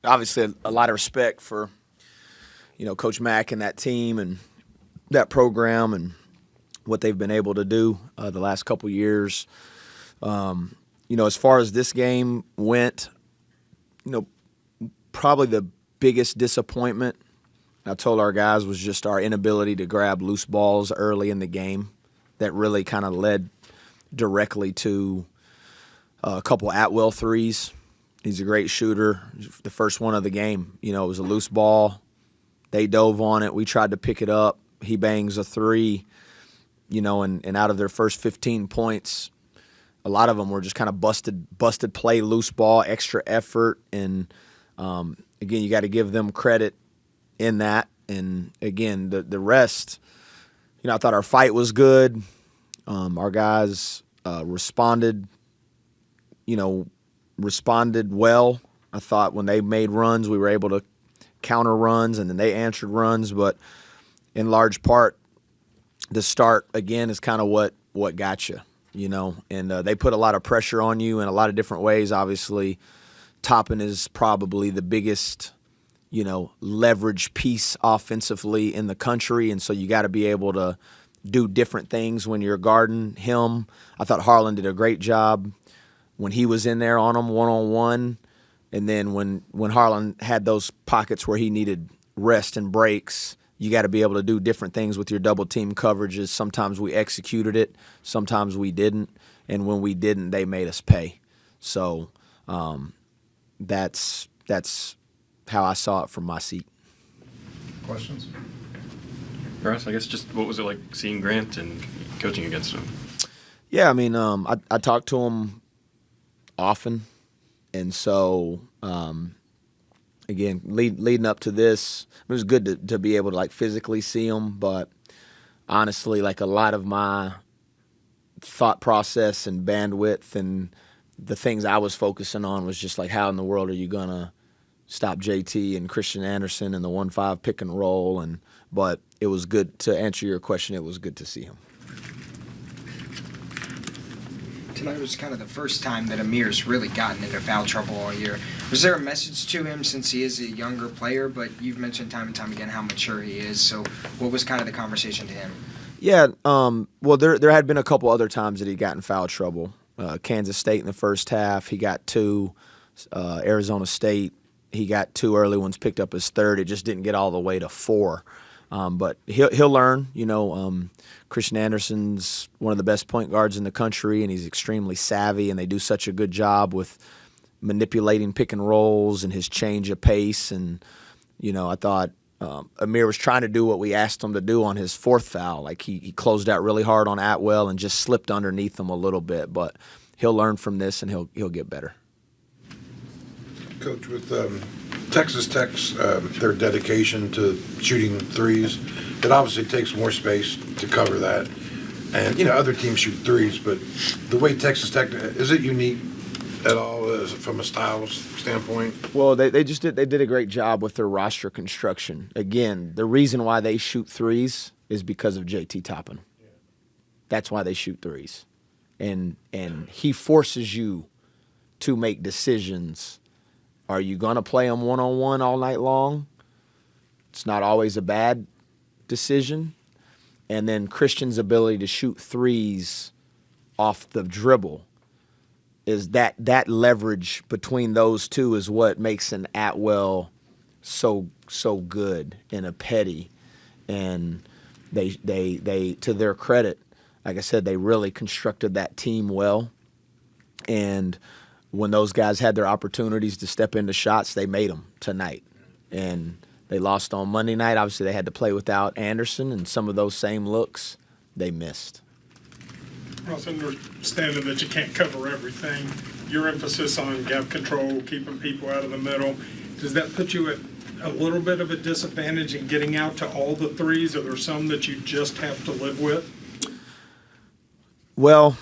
obviously a lot of respect for, Coach Mack and that team and that program and what they've been able to do the last couple years. As far as this game went, probably the biggest disappointment I told our guys was just our inability to grab loose balls early in the game that really kind of led directly to a couple at-will threes. He's a great shooter. The first one of the game, it was a loose ball. They dove on it. We tried to pick it up. He bangs a three, and out of their first 15 points, a lot of them were just kind of busted play, loose ball, extra effort. And, again, you got to give them credit in that. And, again, the rest, I thought our fight was good. Our guys responded well. I thought when they made runs, we were able to counter runs, and then they answered runs. But in large part, the start, again, is kind of what got you, And they put a lot of pressure on you in a lot of different ways. Obviously, Toppin is probably the biggest, leverage piece offensively in the country, and so you got to be able to do different things when you're guarding him. I thought Harlan did a great job when he was in there on him one-on-one. And then when Harlan had those pockets where he needed rest and breaks, you got to be able to do different things with your double-team coverages. Sometimes we executed it. Sometimes we didn't. And when we didn't, they made us pay. So that's how I saw it from my seat. Questions? Russ, I guess just what was it like seeing Grant and coaching against him? Yeah, I talked to him often. And so, again, leading up to this, it was good to be able to, physically see him. But honestly, a lot of my thought process and bandwidth and the things I was focusing on was just how in the world are you going to stop JT and Christian Anderson in the 1-5 pick and roll. But it was good to answer your question. It was good to see him. Tonight was kind of the first time that Amir's really gotten into foul trouble all year. Was there a message to him since he is a younger player, but you've mentioned time and time again how mature he is, so what was kind of the conversation to him? Yeah, well, there had been a couple other times that he got in foul trouble. Kansas State in the first half, he got 2. Arizona State, he got 2 early ones, picked up his third. It just didn't get all the way to 4. But he'll learn. Christian Anderson's one of the best point guards in the country, and he's extremely savvy, and they do such a good job with manipulating pick and rolls and his change of pace. And, I thought Amir was trying to do what we asked him to do on his 4th foul. He closed out really hard on Atwell and just slipped underneath him a little bit. But he'll learn from this, and he'll get better. Coach, with Texas Tech's their dedication to shooting threes, it obviously takes more space to cover that. And, other teams shoot threes, but the way Texas Tech, is it unique at all from a style standpoint? Well, they did a great job with their roster construction. Again, the reason why they shoot threes is because of JT Toppin. Yeah. That's why they shoot threes. And he forces you to make decisions. Are you going to play them one-on-one all night long? It's not always a bad decision. And then Christian's ability to shoot threes off the dribble is that leverage between those two is what makes an Atwell so good and a Petty. And they to their credit, like I said, they really constructed that team well. And when those guys had their opportunities to step into shots, they made them tonight. And they lost on Monday night. Obviously, they had to play without Anderson, and some of those same looks they missed. Also understanding that you can't cover everything, your emphasis on gap control, keeping people out of the middle, does that put you at a little bit of a disadvantage in getting out to all the threes? Are there some that you just have to live with? Well,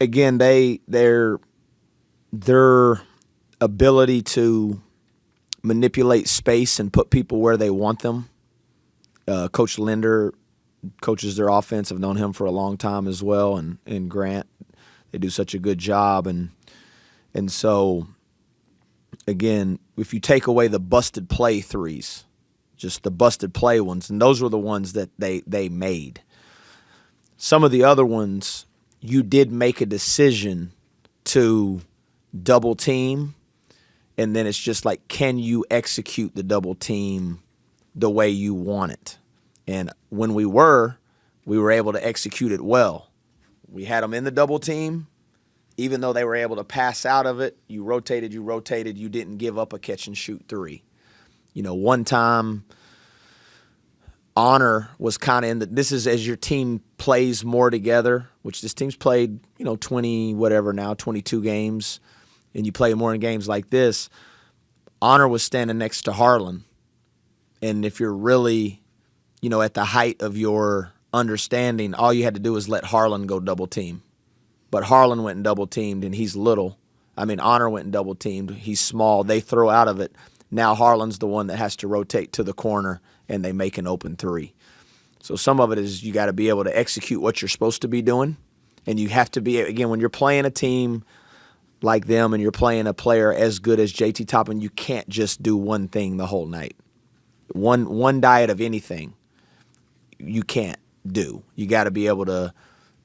again, their ability to manipulate space and put people where they want them. Coach Linder coaches their offense. I've known him for a long time as well, and Grant. They do such a good job. And so, again, if you take away the busted play threes, just the busted play ones, and those were the ones that they made. Some of the other ones, you did make a decision to double team, and then it's just like, can you execute the double team the way you want it? And when we were able to execute it well. We had them in the double team. Even though they were able to pass out of it, you rotated, you didn't give up a catch and shoot three. One time, Honor was kind of this is as your team plays more together, which this team's played, 22 games, and you play more in games like this. Honor was standing next to Harlan. And if you're really, at the height of your understanding, all you had to do was let Harlan go double team. But Harlan went and double teamed, and he's little. Honor went and double teamed. He's small. They throw out of it. Now Harlan's the one that has to rotate to the corner, and they make an open three. So some of it is you got to be able to execute what you're supposed to be doing, and you have to be, again, when you're playing a team like them and you're playing a player as good as JT Toppin, you can't just do one thing the whole night. One diet of anything you can't do. You got to be able to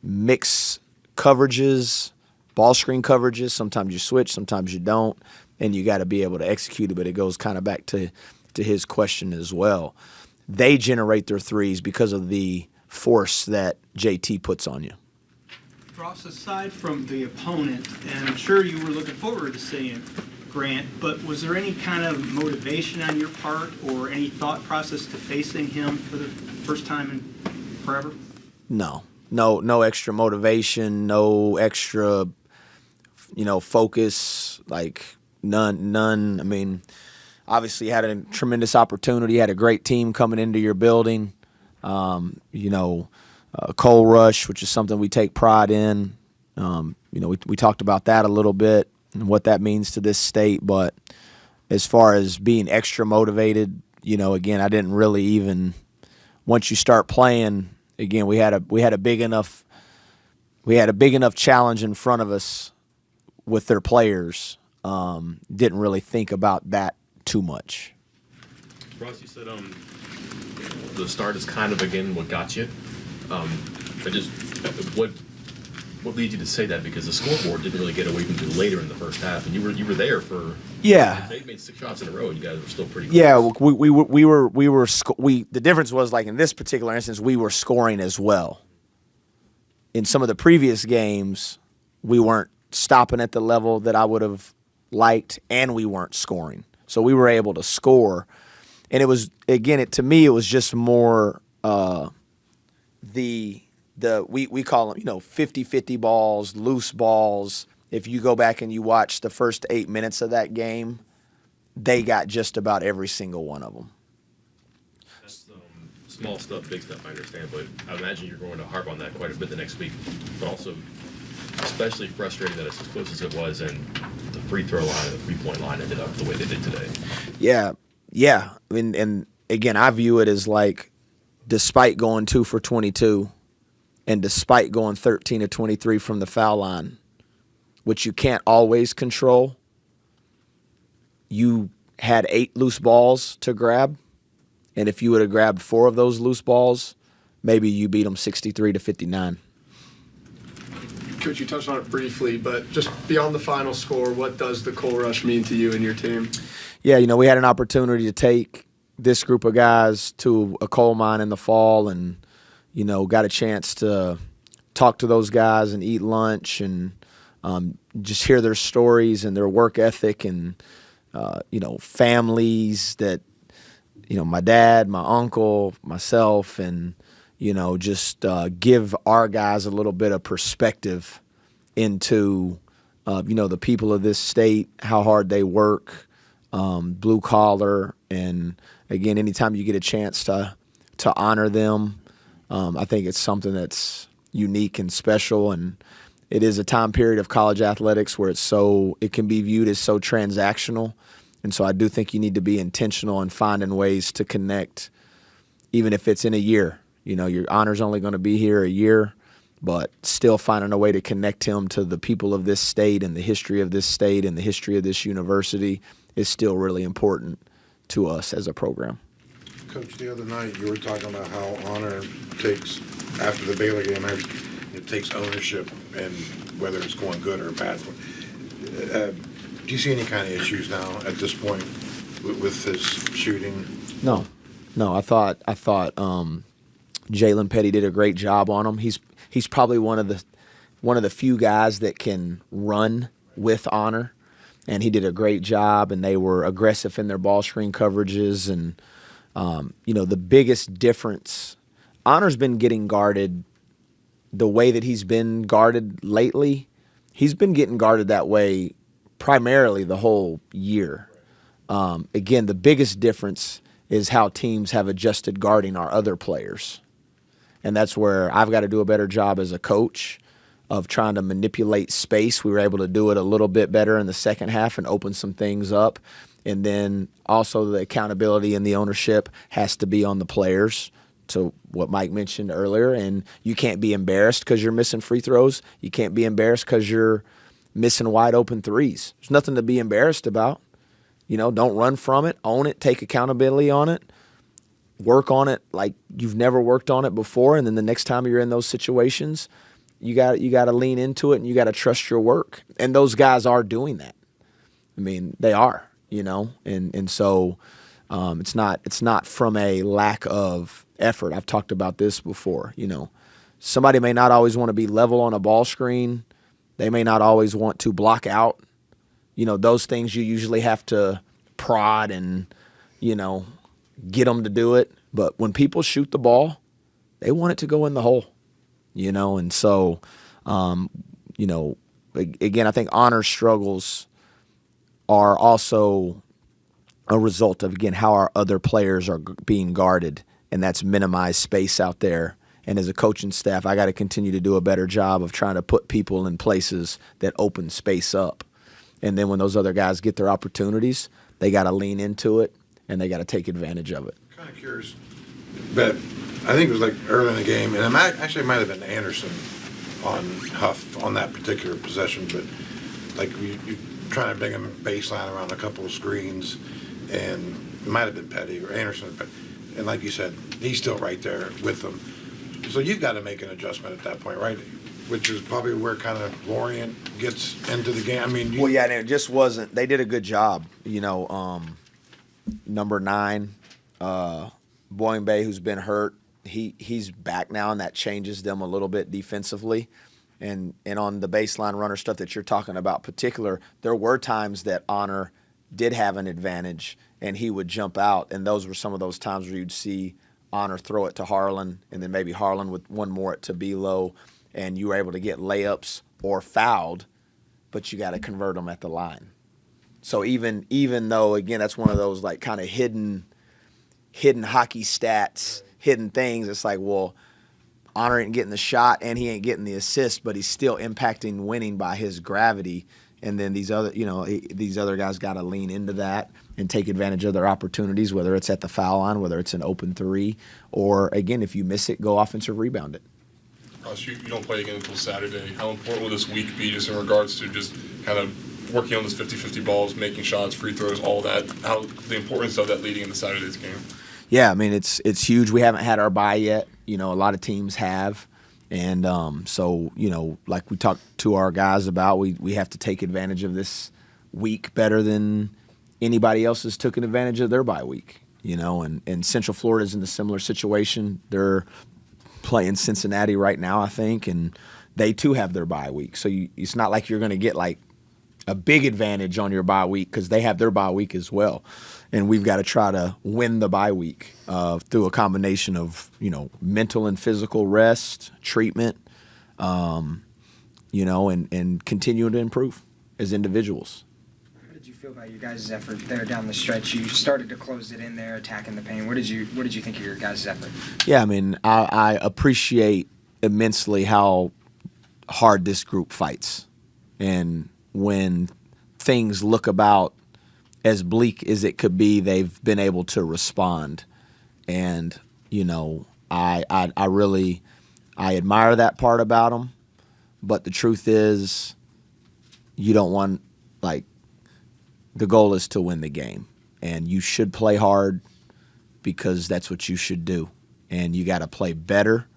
mix coverages, ball screen coverages. Sometimes you switch, sometimes you don't, and you got to be able to execute it. But it goes kind of back to his question as well. They generate their threes because of the force that JT puts on you. Ross, aside from the opponent, and I'm sure you were looking forward to seeing Grant, but was there any kind of motivation on your part or any thought process to facing him for the first time in forever? No extra motivation, no extra, focus, like none. Obviously had a tremendous opportunity, had a great team coming into your building. Coal rush, which is something we take pride in. We talked about that a little bit and what that means to this state. But as far as being extra motivated, again, I didn't really even. Once you start playing, again, we had a big enough challenge in front of us with their players. Didn't really think about that too much. Ross, you said the start is kind of again what got you. What leads you to say that? Because the scoreboard didn't really get away from you later in the first half, and you were there for. Yeah. They made 6 shots in a row, and you guys were still pretty close. Yeah, the difference was, like, in this particular instance, we were scoring as well. In some of the previous games, we weren't stopping at the level that I would have liked, and we weren't scoring. So we were able to score. And it was, again, to me, it was just more we call them, 50-50 balls, loose balls. If you go back and you watch the first 8 minutes of that game, they got just about every single one of them. That's small stuff, big stuff, I understand, but I imagine you're going to harp on that quite a bit the next week, but also especially frustrating that it's as close as it was and the free throw line and the three-point line ended up the way they did today. Yeah. And again, I view it as like, despite going 2 for 22 and despite going 13 of 23 from the foul line, which you can't always control, you had 8 loose balls to grab. And if you would have grabbed 4 of those loose balls, maybe you beat them 63-59. Coach, you touched on it briefly, but just beyond the final score, what does the coal rush mean to you and your team? Yeah, we had an opportunity to take this group of guys to a coal mine in the fall and, got a chance to talk to those guys and eat lunch and just hear their stories and their work ethic and, families that, my dad, my uncle, myself, and, just give our guys a little bit of perspective into, the people of this state, how hard they work, blue collar, and again, anytime you get a chance to honor them, I think it's something that's unique and special, and it is a time period of college athletics where it can be viewed as so transactional, and so I do think you need to be intentional in finding ways to connect, even if it's in a year. Your honor's only going to be here a year, but still finding a way to connect him to the people of this state and the history of this state and the history of this university is still really important to us as a program. Coach, the other night you were talking about how Honor takes, after the Baylor game, it takes ownership and whether it's going good or bad. Do you see any kind of issues now at this point with his shooting? No. I thought Jalen Petty did a great job on him. He's probably one of the few guys that can run with Honor, and he did a great job. And they were aggressive in their ball screen coverages. And the biggest difference, Honor's been getting guarded the way that he's been guarded lately. He's been getting guarded that way primarily the whole year. Again, the biggest difference is how teams have adjusted guarding our other players. And that's where I've got to do a better job as a coach of trying to manipulate space. We were able to do it a little bit better in the second half and open some things up. And then also the accountability and the ownership has to be on the players, to what Mike mentioned earlier. And you can't be embarrassed because you're missing free throws. You can't be embarrassed because you're missing wide open threes. There's nothing to be embarrassed about. Don't run from it. Own it. Take accountability on it. Work on it like you've never worked on it before. And then the next time you're in those situations, you got to lean into it and you got to trust your work. And those guys are doing that. I mean, they are, and so it's not from a lack of effort. I've talked about this before. Somebody may not always want to be level on a ball screen. They may not always want to block out. Those things you usually have to prod and, get them to do it. But when people shoot the ball, they want it to go in the hole, and so, again, I think Honor struggles are also a result of, again, how our other players are being guarded, and that's minimized space out there. And as a coaching staff, I got to continue to do a better job of trying to put people in places that open space up. And then when those other guys get their opportunities, they got to lean into it and they got to take advantage of it. Kind of curious, but I think it was like early in the game, and it might have been Anderson on Huff on that particular possession, but like you trying to bring him baseline around a couple of screens, and it might have been Petty or Anderson, and like you said, he's still right there with them. So you've got to make an adjustment at that point, right? Which is probably where kind of Lorient gets into the game. I mean, well, yeah, and it just wasn't. They did a good job, number 9, Boyne Bay, who's been hurt. He's back now, and that changes them a little bit defensively. And on the baseline runner stuff that you're talking about, particular, there were times that Honor did have an advantage, and he would jump out, and those were some of those times where you'd see Honor throw it to Harlan, and then maybe Harlan with one more to Belo, and you were able to get layups or fouled, but you got to convert them at the line. So even though, again, that's one of those like kind of hidden hockey stats, hidden things, it's like, well, Honor ain't getting the shot and he ain't getting the assist, but he's still impacting winning by his gravity. And then these other guys got to lean into that and take advantage of their opportunities, whether it's at the foul line, whether it's an open three, or, again, if you miss it, go offensive rebound it. Ross, you don't play again until Saturday. How important will this week be just in regards to just kind of working on those 50-50 balls, making shots, free throws, all that? How the importance of that leading into Saturday's game? Yeah, I mean, it's huge. We haven't had our bye yet. A lot of teams have. And so, like we talked to our guys about, we have to take advantage of this week better than anybody else has taken advantage of their bye week. And Central Florida's in a similar situation. They're playing Cincinnati right now, I think, and they too have their bye week. So it's not like you're going to get like a big advantage on your bye week because they have their bye week as well. And we've got to try to win the bye week through a combination of, mental and physical rest, treatment, and continuing to improve as individuals. How did you feel about your guys' effort there down the stretch? You started to close it in there, attacking the paint. What did you think of your guys' effort? Yeah, I mean, I appreciate immensely how hard this group fights. And when things look about as bleak as it could be, they've been able to respond. And, I admire that part about them. But the truth is, you don't want, the goal is to win the game. And you should play hard because that's what you should do. And you got to play better.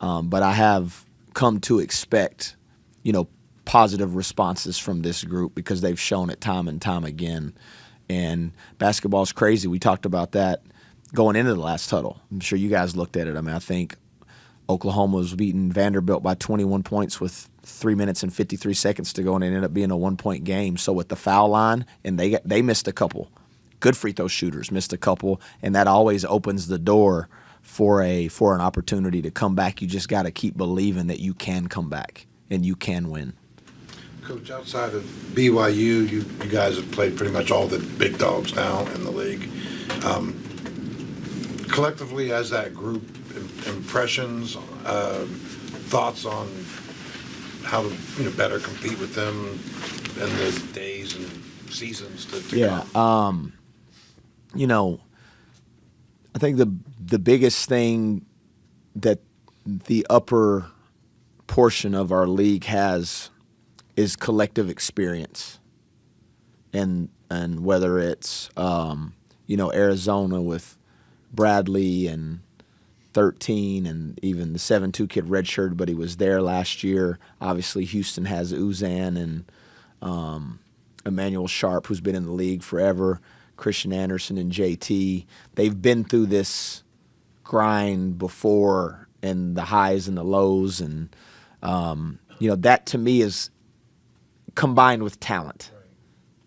But I have come to expect, positive responses from this group because they've shown it time and time again. And basketball's crazy. We talked about that going into the last huddle. I'm sure you guys looked at it. I mean, I think Oklahoma was beating Vanderbilt by 21 points with 3 minutes and 53 seconds to go, and it ended up being a 1-point game. So with the foul line, and they missed a couple. Good free throw shooters missed a couple, and that always opens the door for an opportunity to come back. You just got to keep believing that you can come back and you can win. Coach, outside of BYU, you guys have played pretty much all the big dogs now in the league. Collectively, as that group, impressions, thoughts on how to better compete with them in the days and seasons to come? I think the biggest thing that the upper portion of our league has is collective experience, and whether it's Arizona with Bradley and 13 and even the 7-2 kid redshirted, but he was there last year. Obviously, Houston has Uzan and Emmanuel Sharp, who's been in the league forever, Christian Anderson and JT. They've been through this grind before, and the highs and the lows, and that to me is combined with talent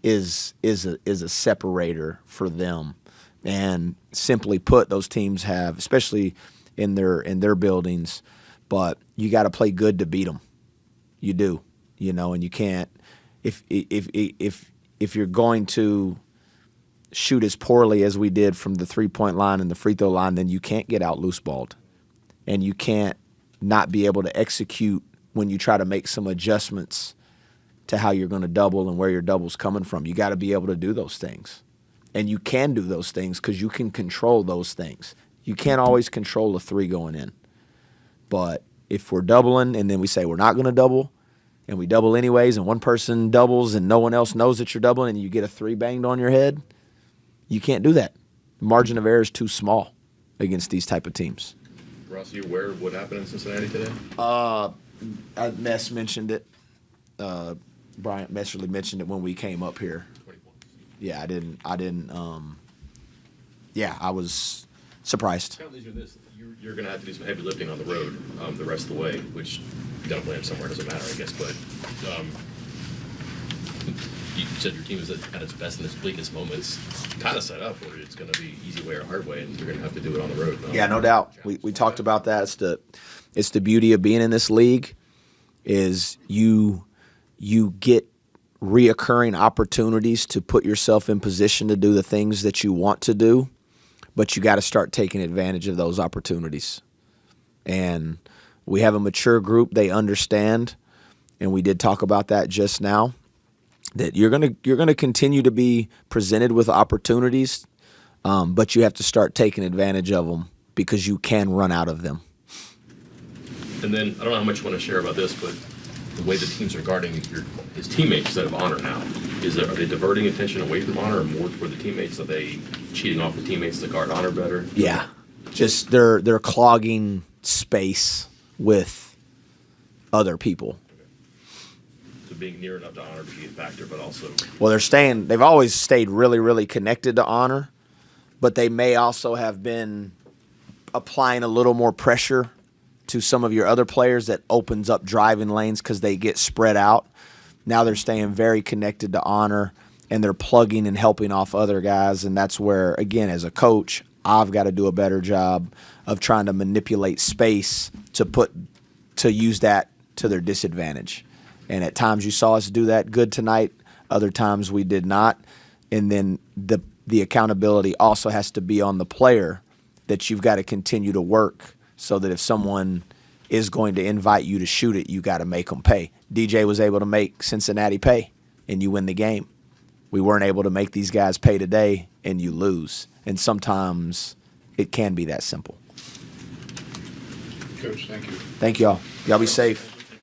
is a separator for them. And simply put, those teams have, especially in their buildings, but you got to play good to beat them. You do, and you can't if you're going to shoot as poorly as we did from the 3-point line and the free throw line, then you can't get out loose balled, and you can't not be able to execute when you try to make some adjustments to how you're going to double and where your double's coming from. You got to be able to do those things. And you can do those things because you can control those things. You can't always control a 3 going in. But if we're doubling and then we say we're not going to double, and we double anyways, and one person doubles and no one else knows that you're doubling, and you get a 3 banged on your head, you can't do that. The margin of error is too small against these type of teams. Ross, are you aware of what happened in Cincinnati today? Mess mentioned it. Bryant Messerly mentioned it when we came up here. 20 points. Yeah, I didn't. I was surprised. Kind of leads you to this. You're going to have to do some heavy lifting on the road the rest of the way, which you got to blame somewhere. Doesn't matter, I guess. But you said your team is at its best in its bleakest moments. Kind of set up where it's going to be easy way or hard way, and you're going to have to do it on the road. Yeah, no doubt. We talked about that. It's the beauty of being in this league is you get reoccurring opportunities to put yourself in position to do the things that you want to do, but you got to start taking advantage of those opportunities. And we have a mature group. They understand, and we did talk about that just now, that you're gonna continue to be presented with opportunities, but you have to start taking advantage of them because you can run out of them. And then, I don't know how much you want to share about this, but the way the teams are guarding his teammates instead of Honor now, are they diverting attention away from Honor or more toward the teammates? Are they cheating off the teammates to guard Honor better? Yeah, just they're clogging space with other people. So being near enough to Honor to be a factor, but also... Well, they've always stayed really, really connected to Honor, but they may also have been applying a little more pressure to some of your other players that opens up driving lanes because they get spread out. Now they're staying very connected to Honor, and they're plugging and helping off other guys, and that's where, again, as a coach, I've got to do a better job of trying to manipulate space to use that to their disadvantage. And at times you saw us do that good tonight. Other times we did not. And then the accountability also has to be on the player that you've got to continue to work so that if someone is going to invite you to shoot it, you got to make them pay. DJ was able to make Cincinnati pay, and you win the game. We weren't able to make these guys pay today, and you lose. And sometimes it can be that simple. Coach, thank you. Thank y'all. Y'all be safe.